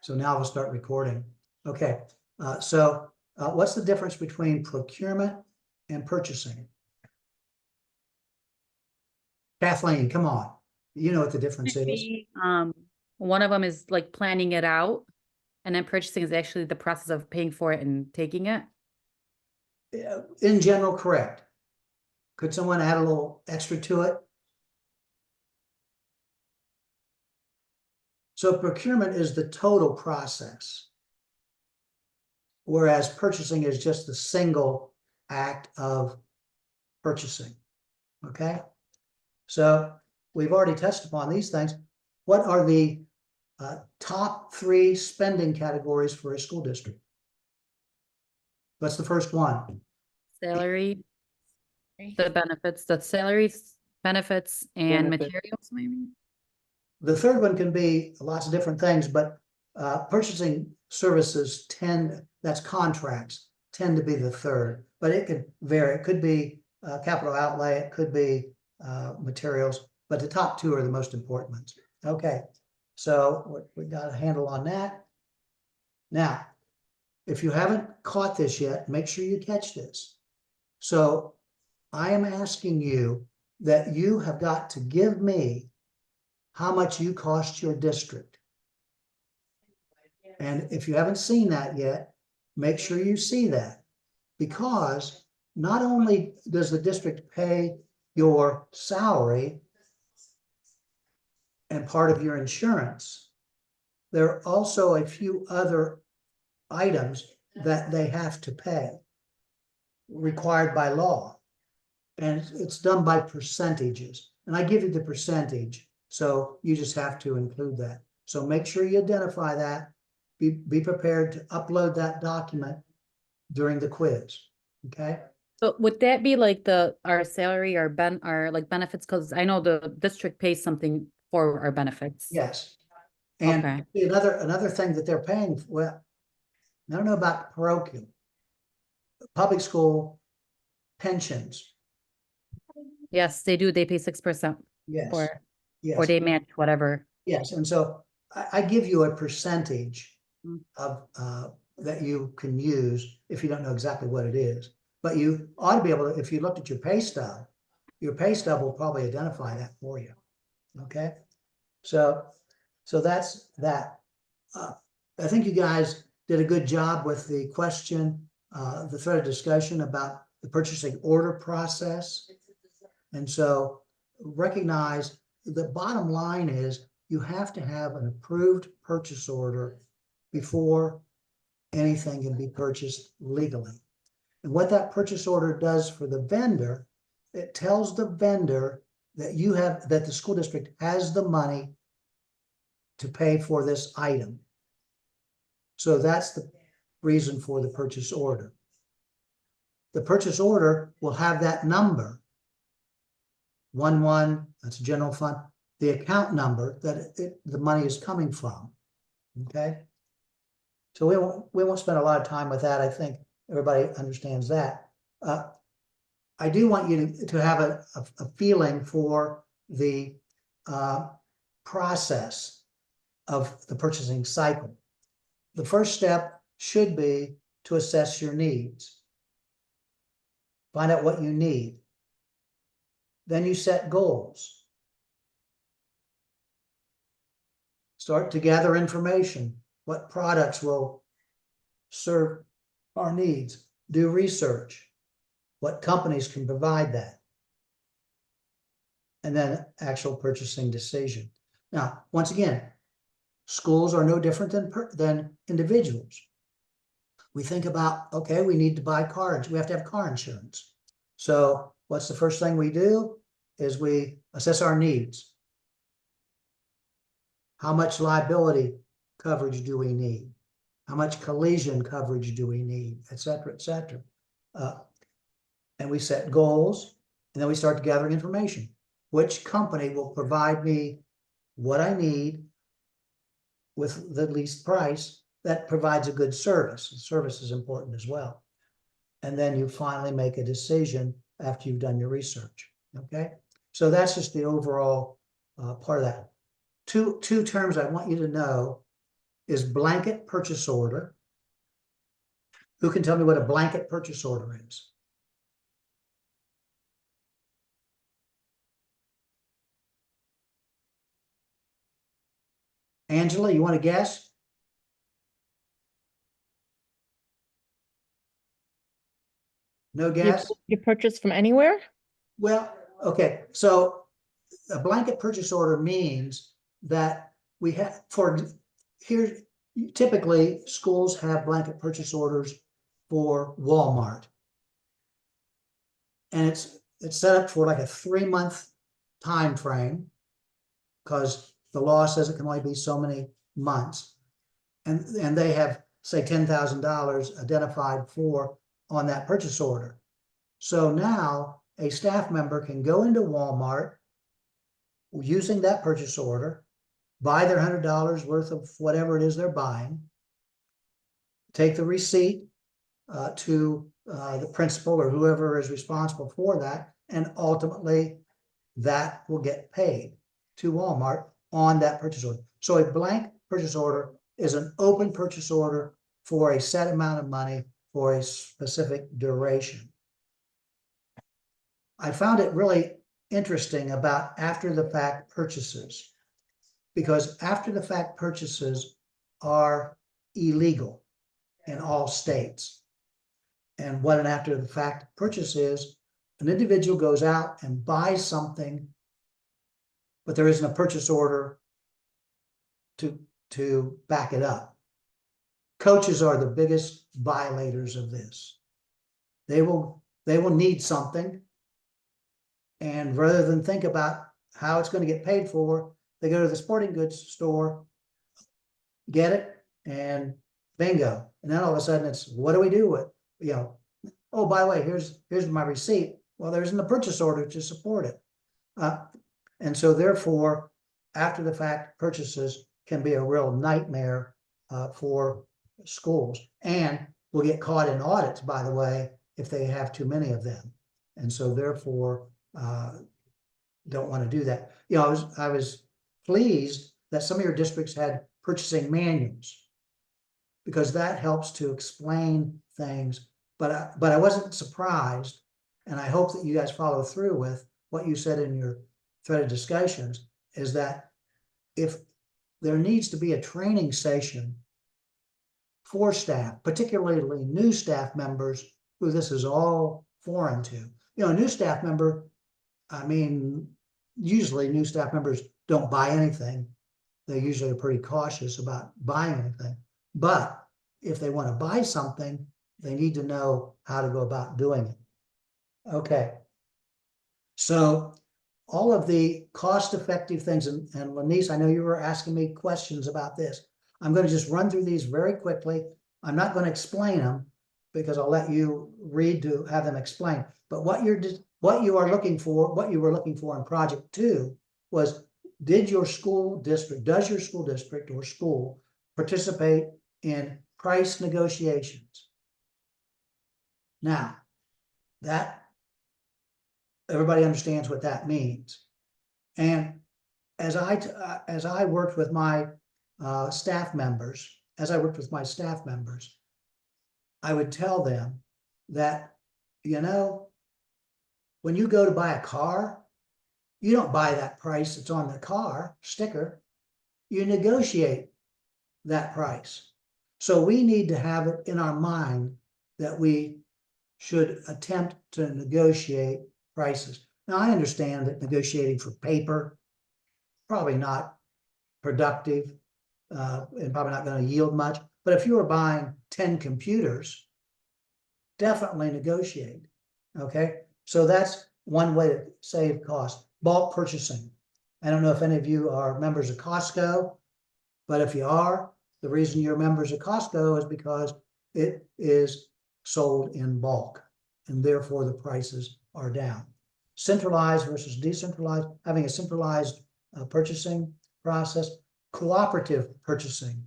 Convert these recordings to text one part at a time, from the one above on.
So now we'll start recording. Okay, what's the difference between procurement and purchasing? Kathleen, come on. You know what the difference is. Maybe, one of them is like planning it out, and then purchasing is actually the process of paying for it and taking it. In general, correct. Could someone add a little extra to it? So procurement is the total process, whereas purchasing is just the single act of purchasing. Okay, so we've already touched upon these things. What are the top 3 spending categories for a school district? What's the first one? Salary, the benefits, the salaries, benefits, and Benefit. materials, maybe. The third one can be lots of different things, but purchasing services that's contracts, tend to be the third, but it could vary. It could be capital outlay, it could be materials, but the top 2 are the most important ones. Okay, so we got a handle on that. Now, if you haven't caught this yet, make sure you catch this. So I am asking you that you have got to give me how much you cost your district. And if you haven't seen that yet, make sure you see that, because not only does the district pay your salary and part of your insurance, there are also a few other items that they have to pay, required by law. And it's done by percentages. And I give you the percentage, so you just have to include that. So make sure you identify that. Be prepared to upload that document during the quiz. Okay. But would that be like our salary, our like benefits? Because I know the district pays something for our benefits. Yes. And Okay. another thing that they're paying for, well, I don't know about parochial, public school pensions. Yes, they do. They pay 6% Yes. or Yes. they match whatever. Yes. And so I give you a percentage Mm. of that you can use if you don't know exactly what it is. But you ought to be able to, if you looked at your pay stub will probably identify that for you. Okay. So that's that. I think you guys did a good job with the question, the thread of discussion about the purchasing order process. And so recognize the bottom line is you have to have an approved purchase order before anything can be purchased legally. And what that purchase order does for the vendor, it tells the vendor that that the school district has the money to pay for this item. So that's the reason for the purchase order. The purchase order will have that number, 11, that's a general fund, the account number that the money is coming from. Okay. So we won't spend a lot of time with that. I think everybody understands that. I do want you to have a feeling for the process of the purchasing cycle. The first step should be to assess your needs. Find out what you need. Then you set goals. Start to gather information. What products will serve our needs? Do research. What companies can provide that? And then actual purchasing decision. Now, once again, schools are no different than individuals. We think about, okay, we need to buy cars. We have to have car insurance. So what's the first thing we do is we assess our needs. How much liability coverage do we need? How much collision coverage do we need, et cetera, et cetera. And we set goals, and then we start gathering information. Which company will provide me what I need with the least price that provides a good service? The service is important as well. And then you finally make a decision after you've done your research. Okay, so that's just the overall part of that. Two terms I want you to know is blanket purchase order. Who can tell me what a blanket purchase order is? Angela, you want to guess? No guess? You purchase from anywhere? Well, okay, so a blanket purchase order means that we have, here, typically, schools have blanket purchase orders for Walmart. And it's set up for like a 3-month time frame, because the law says it can only be so many months. And they have, say, $10,000 identified for on that purchase order. So now a staff member can go into Walmart using that purchase order, buy their $100 worth of whatever it is they're buying, take the receipt to the principal or whoever is responsible for that, and ultimately that will get paid to Walmart on that purchase order. So a blank purchase order is an open purchase order for a set amount of money for a specific duration. I found it really interesting about after the fact purchases, because after the fact purchases are illegal in all states. And what an after the fact purchase is, an individual goes out and buys something, but there isn't a purchase order to back it up. Coaches are the biggest violators of this. They will need something, and rather than think about how it's going to get paid for, they go to the sporting goods store, get it, and bingo. And then all of a sudden it's, what do we do with, oh, by the way, here's my receipt. Well, there isn't a purchase order to support it. And so therefore, after the fact purchases can be a real nightmare for schools, and will get caught in audits, by the way, if they have too many of them. And so therefore, don't want to do that. I was pleased that some of your districts had purchasing manuals, because that helps to explain things. But I wasn't surprised, and I hope that you guys follow through with what you said in your thread of discussions, is that if there needs to be a training session for staff, particularly new staff members who this is all foreign to. A new staff member, usually new staff members don't buy anything. They usually are pretty cautious about buying anything. But if they want to buy something, they need to know how to go about doing it. Okay. So all of the cost-effective things, and Lanice, I know you were asking me questions about this. I'm going to just run through these very quickly. I'm not going to explain them, because I'll let you read to have them explained. But what you were looking for in Project 2 was, does your school district or school participate in price negotiations? Now, that everybody understands what that means. And as I worked with my staff members, I would tell them that, when you go to buy a car, you don't buy that price that's on the car sticker. You negotiate that price. So we need to have it in our mind that we should attempt to negotiate prices. Now, I understand that negotiating for paper, probably not productive, and probably not going to yield much. But if you were buying 10 computers, definitely negotiate. Okay, so that's one way to save cost. Bulk purchasing. I don't know if any of you are members of Costco, but if you are, the reason you're members of Costco is because it is sold in bulk, and therefore the prices are down. Centralized versus decentralized, having a centralized purchasing process. Cooperative purchasing,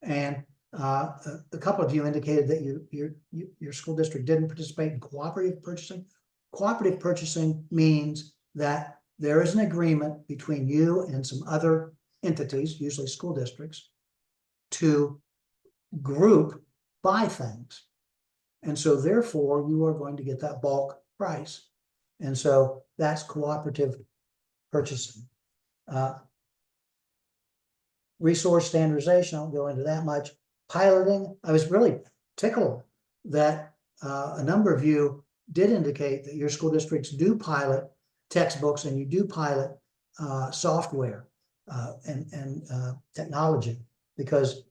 and a couple of you indicated that your school district didn't participate in cooperative purchasing. Cooperative purchasing means that there is an agreement between you and some other entities, usually school districts, to group buy things. And so therefore, you are going to get that bulk price. And so that's cooperative purchasing. Resource standardization, I won't go into that much. Piloting, I was really tickled that a number of you did indicate that your school districts do pilot textbooks and you do pilot software and technology. Because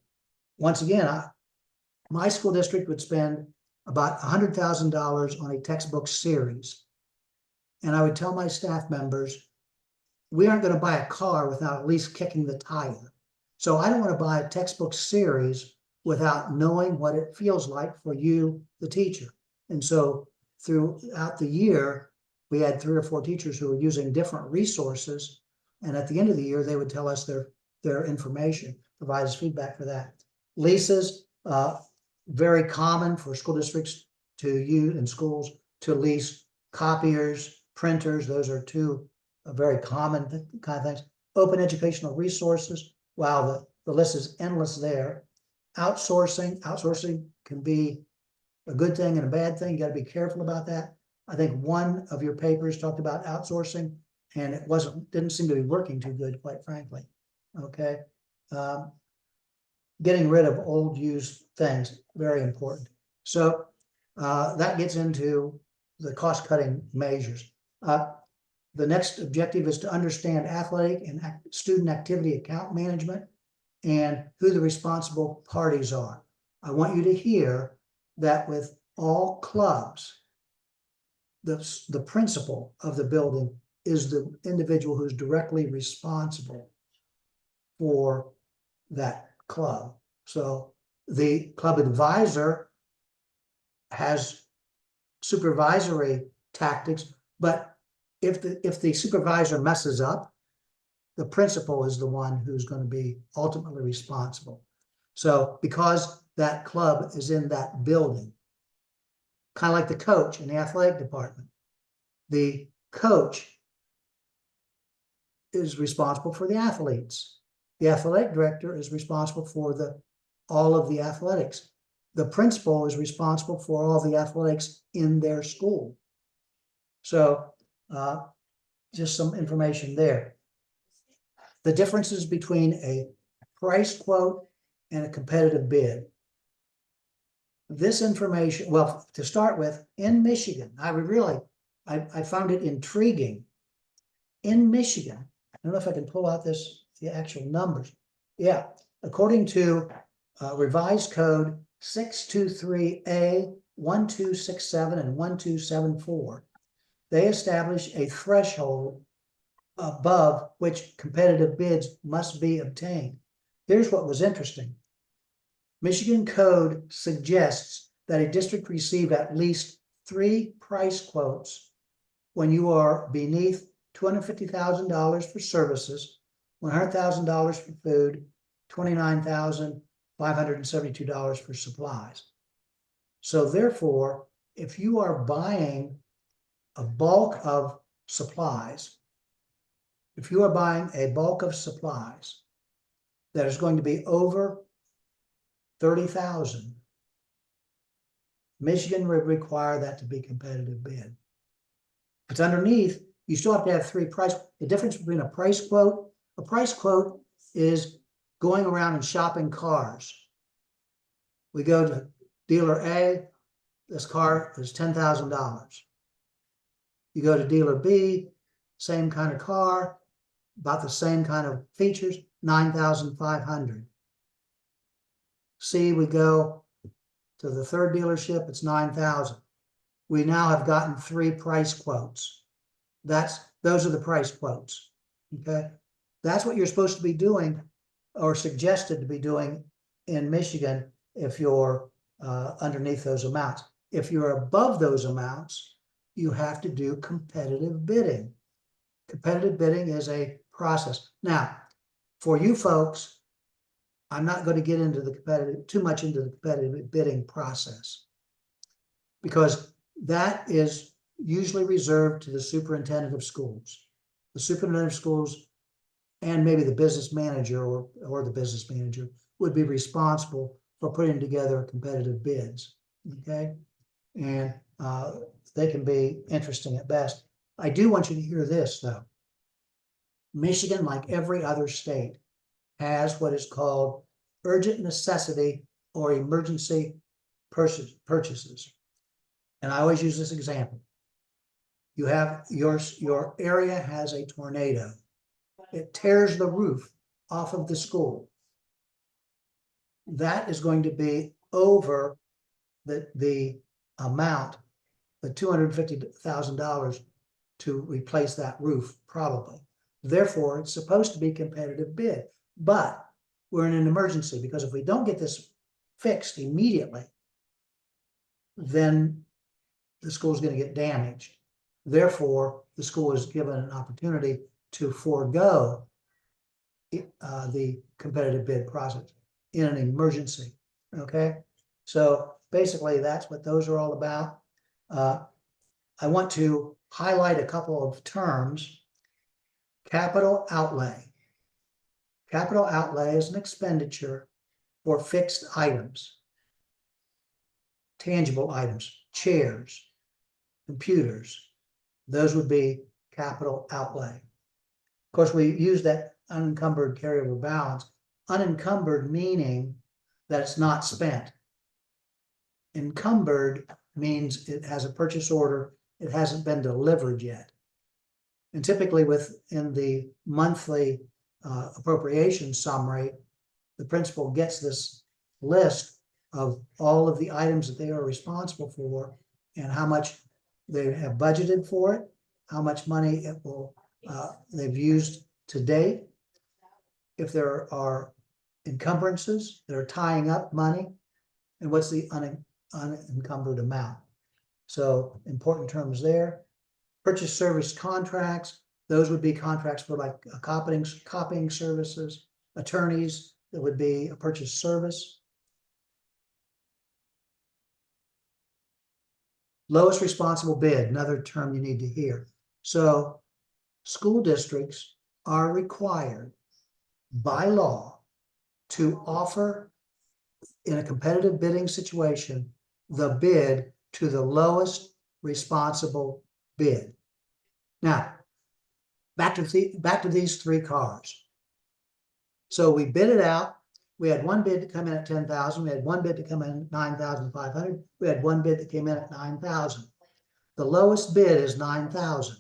once again, my school district would spend about $100,000 on a textbook series. And I would tell my staff members, we aren't going to buy a car without at least kicking the tire. So I don't want to buy a textbook series without knowing what it feels like for you, the teacher. And so throughout the year, we had 3 or 4 teachers who were using different resources. And at the end of the year, they would tell us their information, provide us feedback for that. Leases, very common for school districts to use in schools to lease copiers, printers. Those are 2 very common kind of things. Open educational resources. Wow, the list is endless there. Outsourcing can be a good thing and a bad thing. You got to be careful about that. I think one of your papers talked about outsourcing, and it didn't seem to be working too good, quite frankly. Okay. Getting rid of old used things, very important. So that gets into the cost-cutting measures. The next objective is to understand athletic and student activity account management and who the responsible parties are. I want you to hear that with all clubs, the principal of the building is the individual who's directly responsible for that club. So the club advisor has supervisory tactics, but if the supervisor messes up, the principal is the one who's going to be ultimately responsible. So because that club is in that building, kind of like the coach in the athletic department, the coach is responsible for the athletes. The athletic director is responsible for all of the athletics. The principal is responsible for all the athletics in their school. So just some information there. The differences between a price quote and a competitive bid. This information, well, to start with, in Michigan, I found it intriguing. In Michigan, I don't know if I can pull out the actual numbers. Yeah, according to revised code 623A 1267 and 1274, they establish a threshold above which competitive bids must be obtained. Here's what was interesting. Michigan code suggests that a district receive at least 3 price quotes when you are beneath $250,000 for services, $100,000 for food, $29,572 for supplies. So therefore, if you are buying a bulk of supplies, that is going to be over 30,000, Michigan would require that to be competitive bid. If it's underneath, you still have to have 3 price. The difference between a price quote is going around and shopping cars. We go to dealer A, this car is $10,000. You go to dealer B, same kind of car, about the same kind of features, $9,500. C, we go to the 3rd dealership, it's $9,000. We now have gotten 3 price quotes. Those are the price quotes. Okay, that's what you're supposed to be doing, or suggested to be doing in Michigan if you're underneath those amounts. If you're above those amounts, you have to do competitive bidding. Competitive bidding is a process. Now, for you folks, I'm not going to get into too much into the competitive bidding process, because that is usually reserved to the superintendent of schools. The superintendent of schools and maybe the business manager or the business manager would be responsible for putting together competitive bids, okay? And they can be interesting at best. I do want you to hear this, though. Michigan, like every other state, has what is called urgent necessity or emergency purchases. And I always use this example. You have your area has a tornado. It tears the roof off of the school. That is going to be over the amount, the $250,000 to replace that roof, probably. Therefore, it's supposed to be competitive bid, but we're in an emergency because if we don't get this fixed immediately, then the school's going to get damaged. Therefore, the school is given an opportunity to forego the competitive bid process in an emergency. Okay, so basically that's what those are all about. I want to highlight a couple of terms. Capital outlay. Capital outlay is an expenditure for fixed items, tangible items, chairs, computers. Those would be capital outlay. Of course, we use that unencumbered carryover balance. Unencumbered meaning that it's not spent. Encumbered means it has a purchase order, it hasn't been delivered yet. And typically within the monthly appropriation summary, the principal gets this list of all of the items that they are responsible for and how much they have budgeted for it, how much money it will they've used to date, if there are encumbrances that are tying up money, and what's the unencumbered amount. So important terms there. Purchase service contracts, those would be contracts for like copying services, attorneys, that would be a purchase service. Lowest responsible bid, another term you need to hear. So school districts are required by law to offer in a competitive bidding situation the bid to the lowest responsible bid. Now, back to these three cars. So we bid it out. We had one bid to come in at 10,000. We had one bid to come in at 9,500. We had one bid that came in at 9,000. The lowest bid is 9,000.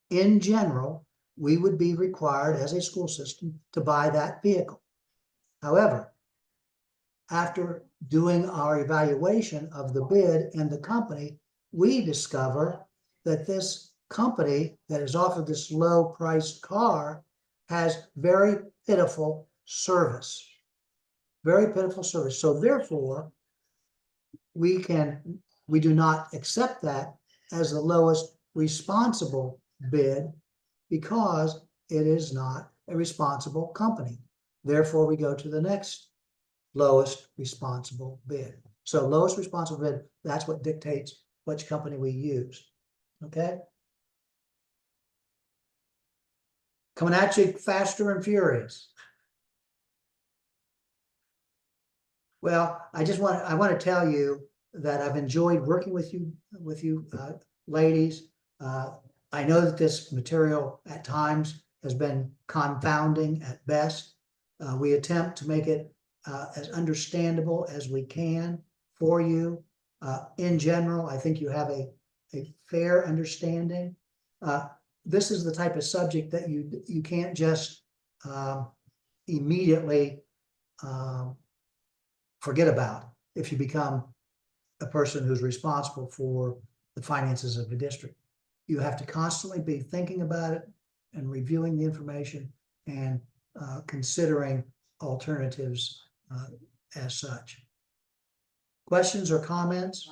In general, we would be required as a school system to buy that vehicle. However, after doing our evaluation of the bid and the company, we discover that this company that has offered this low priced car has very pitiful service. Very pitiful service. So therefore, we do not accept that as the lowest responsible bid because it is not a responsible company. Therefore, we go to the next lowest responsible bid. So lowest responsible bid, that's what dictates which company we use. Okay? Coming at you faster and furious. Well, I want to tell you that I've enjoyed working with you ladies. I know that this material at times has been confounding at best. We attempt to make it as understandable as we can for you. In general, I think you have a fair understanding. This is the type of subject that you can't just immediately forget about if you become a person who's responsible for the finances of the district. You have to constantly be thinking about it and reviewing the information and considering alternatives as such. Questions or comments?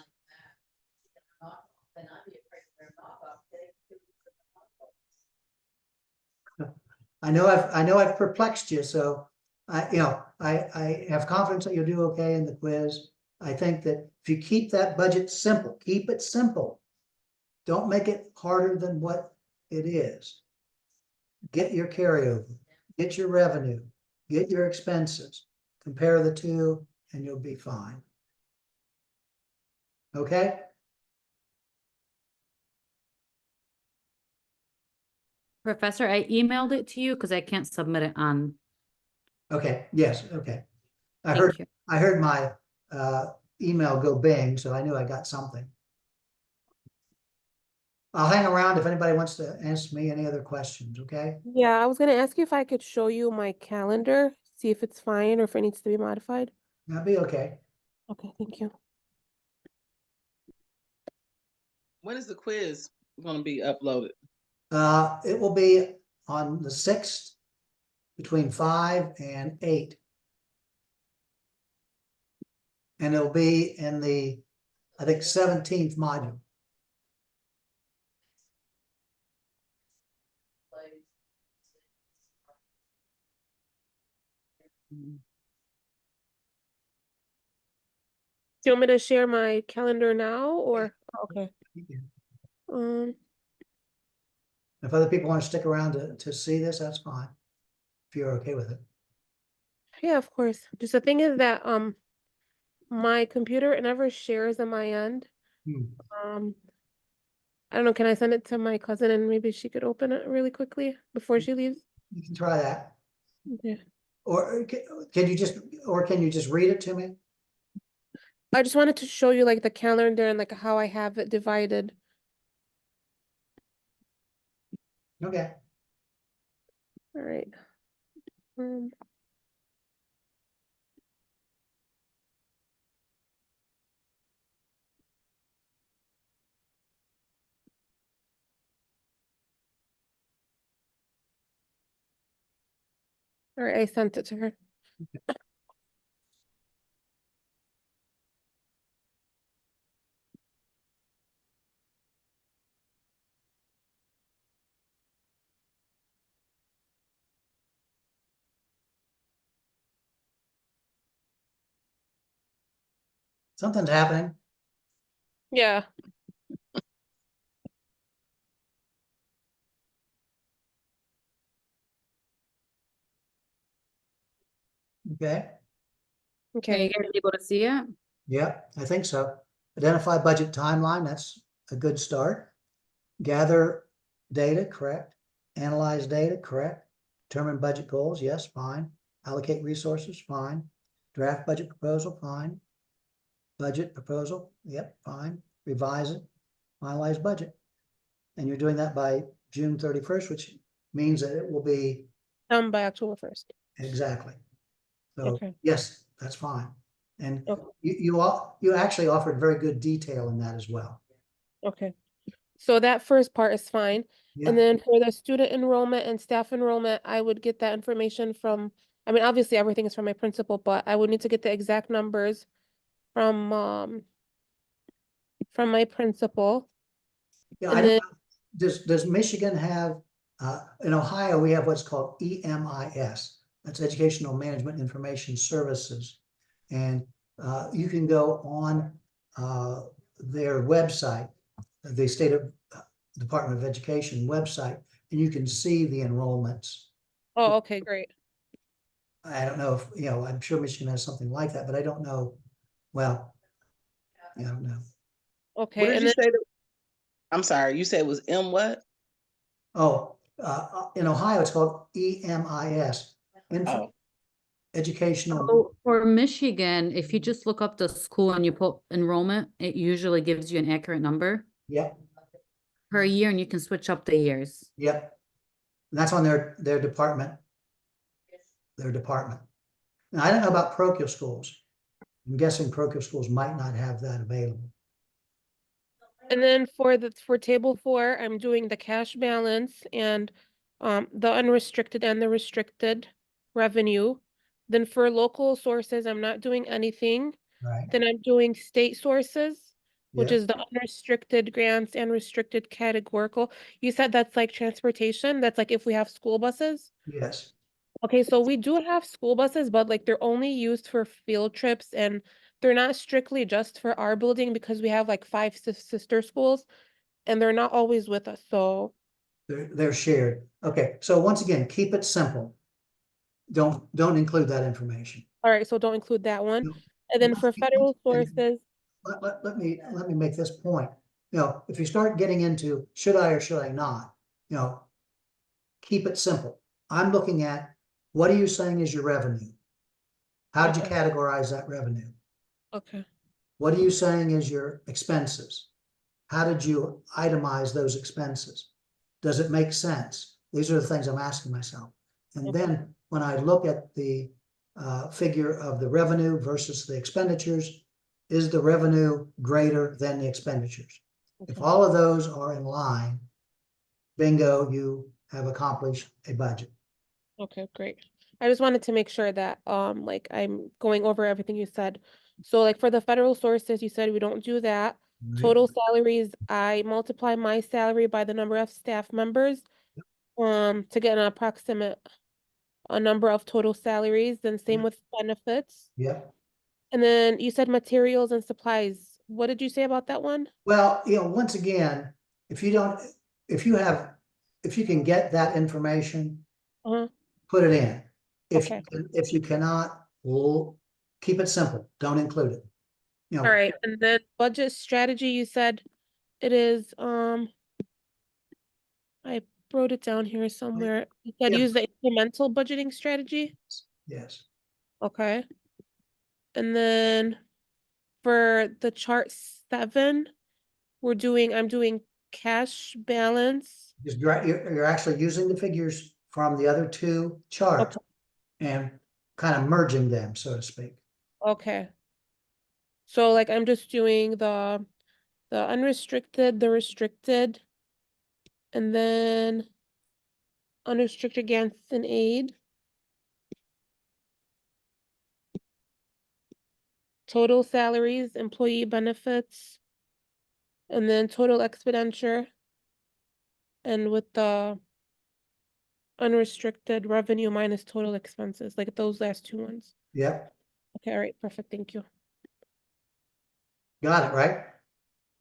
I know I've perplexed you, so I have confidence that you'll do okay in the quiz. I think that if you keep that budget simple, keep it simple. Don't make it harder than what it is. Get your carryover, get your revenue, get your expenses, compare the two, and you'll be fine. Okay? Professor, I emailed it to you because I can't submit it on. Okay, yes, okay. Thank you. I heard my email go bing, so I knew I got something. I'll hang around if anybody wants to ask me any other questions, okay? Yeah, I was gonna ask you if I could show you my calendar, see if it's fine or if it needs to be modified. That'll be okay. Okay, thank you. When is the quiz gonna be uploaded? It will be on the 6th between 5 and 8. And it'll be in the, I think, 17th module. Do you want me to share my calendar now or, okay, If other people want to stick around to see this, that's fine. If you're okay with it. yeah, of course. Just the thing is that, my computer, it never shares on my end. Hmm. I don't know, can I send it to my cousin and maybe she could open it really quickly before she leaves? You can try that. Okay. Or can you just read it to me? I just wanted to show you like the calendar and like how I have it divided. Okay. All right. All right, I sent it to her. Something's happening. Yeah. Okay. Are Okay. you guys able to see it? Yep, I think so. Identify budget timeline, that's a good start. Gather data, correct. Analyze data, correct. Determine budget goals, yes, fine. Allocate resources, fine. Draft budget proposal, fine. Budget proposal, yep, fine. Revise it, finalize budget. And you're doing that by June 31st, which means that it will be Done by October 1st. exactly. So, Okay. yes, that's fine. And Okay. you actually offered very good detail in that as well. Okay. So that first part is fine. Yeah, And then for the student enrollment and staff enrollment, I would get that information from, I mean, obviously everything is from my principal, but I would need to get the exact numbers from my principal. yeah, And I don't then, know. Does Michigan have, in Ohio, we have what's called EMIS. That's Educational Management Information Services. And you can go on their website, the State of Department of Education website, and you can see the enrollments. oh, okay, great. I don't know if, I'm sure Michigan has something like that, but I don't know. Well, I don't know. What Okay, did and you then, say? I'm sorry, you said it was M what? Oh, in Ohio, it's called EMIS, Oh, Educational. So for Michigan, if you just look up the school and you put enrollment, it usually gives you an accurate number Yep, per year, and you can switch up the years. yep. And that's on their department. Their department. Now, I don't know about parochial schools. I'm guessing parochial schools might not have that available. and then for table 4, I'm doing the cash balance and the unrestricted and the restricted revenue. Then for local sources, I'm not doing anything. Right. Then I'm doing state sources, which Yeah. is the unrestricted grants and restricted categorical. You said that's like transportation. That's like if we have school buses. Yes. Okay, so we do have school buses, but like they're only used for field trips and they're not strictly just for our building because we have like 5 sister schools and they're not always with us. So, They're shared. Okay. So once again, keep it simple. Don't include that information. All right, so don't include that one. No. And then Once for you- federal once you- sources, Let me make this point. You know, if you start getting into should I or should I not, you know, keep it simple. I'm looking at, what are you saying is your revenue? How did you Okay. categorize that revenue? okay, What are you saying is your expenses? How did you itemize those expenses? Does it make sense? These are the things I'm asking myself. And Okay. then when I look at the figure of the revenue versus the expenditures, is the revenue greater than the expenditures? If okay. all of those are in line, bingo, you have accomplished a budget. Okay, great. I just wanted to make sure that, like, I'm going over everything you said. So like for the federal sources, you said we don't do that. Right? Total salaries, I multiply my salary by the number of staff members, to get an approximate, a number of total salaries, then same with benefits. Yep. And then you said materials and supplies. What did you say about that one? Well, you know, once again, if you don't, if you have, if you can get that information, Uh-huh, put it in. Okay. If you cannot, we'll keep it simple. Don't include it. You know, all right, and then budget strategy, you said it is, I wrote it down here somewhere. You said Yeah. use the incremental budgeting strategy. yes. Okay. And then for the chart 7, I'm doing cash balance. Just you're actually using the figures from the other two charts and kind of merging them, so to speak. Okay. So like I'm just doing the unrestricted, the restricted, and then unrestricted grants and aid. Total salaries, employee benefits, and then total expenditure. And with the unrestricted revenue minus total expenses, like those last 2 ones. Yep, Okay, all right, perfect, thank you. got it, right?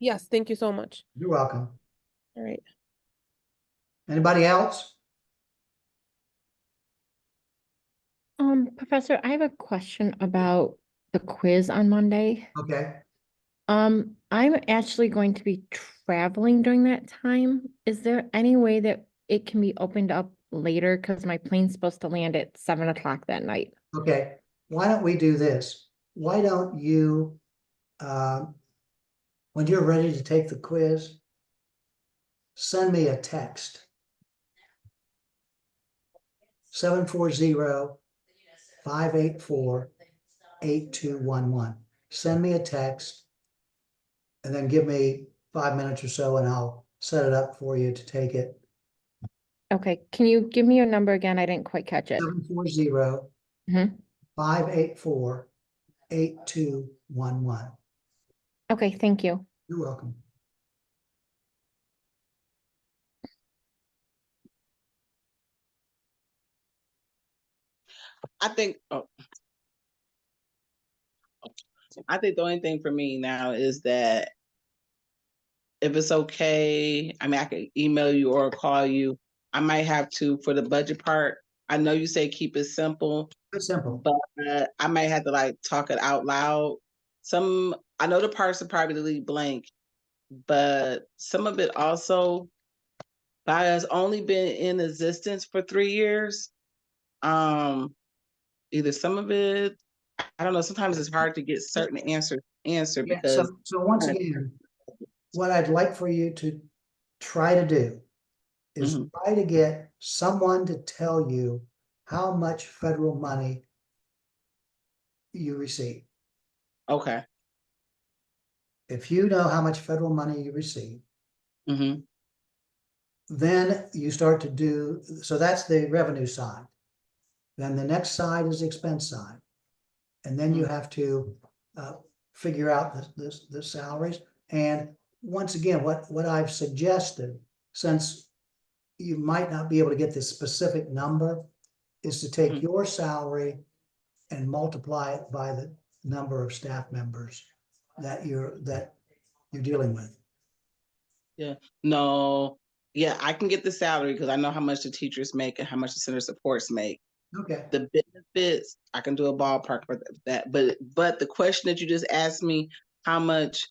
Yes, thank you so much. You're welcome. All right. Anybody else? Professor, I have a question about the quiz on Monday. Okay, I'm actually going to be traveling during that time. Is there any way that it can be opened up later? Because my plane's supposed to land at 7 o'clock that night. okay. Why don't we do this? Why don't you, when you're ready to take the quiz, send me a text. 740-584-8211. Send me a text and then give me 5 minutes or so and I'll set it up for you to take it. Okay, can you give me your number again? I didn't quite catch it. 740 Mhm. 584-8211. Okay, thank you. You're welcome. I think, I think the only thing for me now is that if it's okay, I mean, I could email you or call you. I might have to, for the budget part, I know you say keep it simple, It's simple. but I might have to like talk it out loud. I know the parts are probably leave blank, but some of it also, BIA has only been in existence for 3 years. Either some of it, I don't know, sometimes it's hard to get certain answer Yeah, because so once again, what I'd like for you to try to do is Mhm. try to get someone to tell you how much federal money you receive. Okay. If you know how much federal money you receive, Hmm. then you start to do, so that's the revenue side. Then the next side is the expense side. And then you have to figure out the salaries. And once again, what I've suggested, since you might not be able to get this specific number, is to take Mhm. your salary and multiply it by the number of staff members that you're dealing with. No, yeah, I can get the salary because I know how much the teachers make and how much the center supports make. Okay, The benefits, I can do a ballpark for that, but the question that you just asked me, how much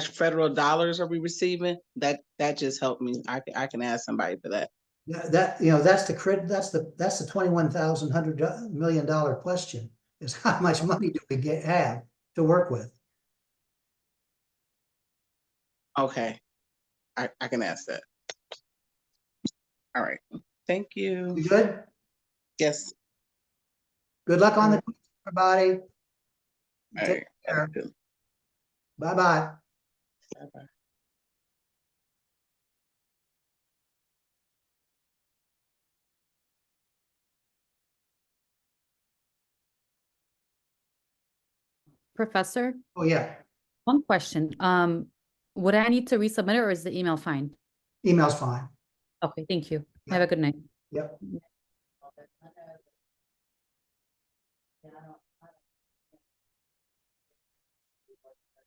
federal dollars are we receiving? That just helped me. I can ask somebody for that. that, you know, that's the $21,100 million question, is how much money do we have to work with? Okay. I can ask that. All right. Thank you. You good? Yes. Good luck on the, everybody. All Take right. care. Bye-bye. Bye-bye. Professor, Oh, yeah, one question. Would I need to resubmit it or is the email fine? email's fine. Okay, thank you. Have a good night. Yep.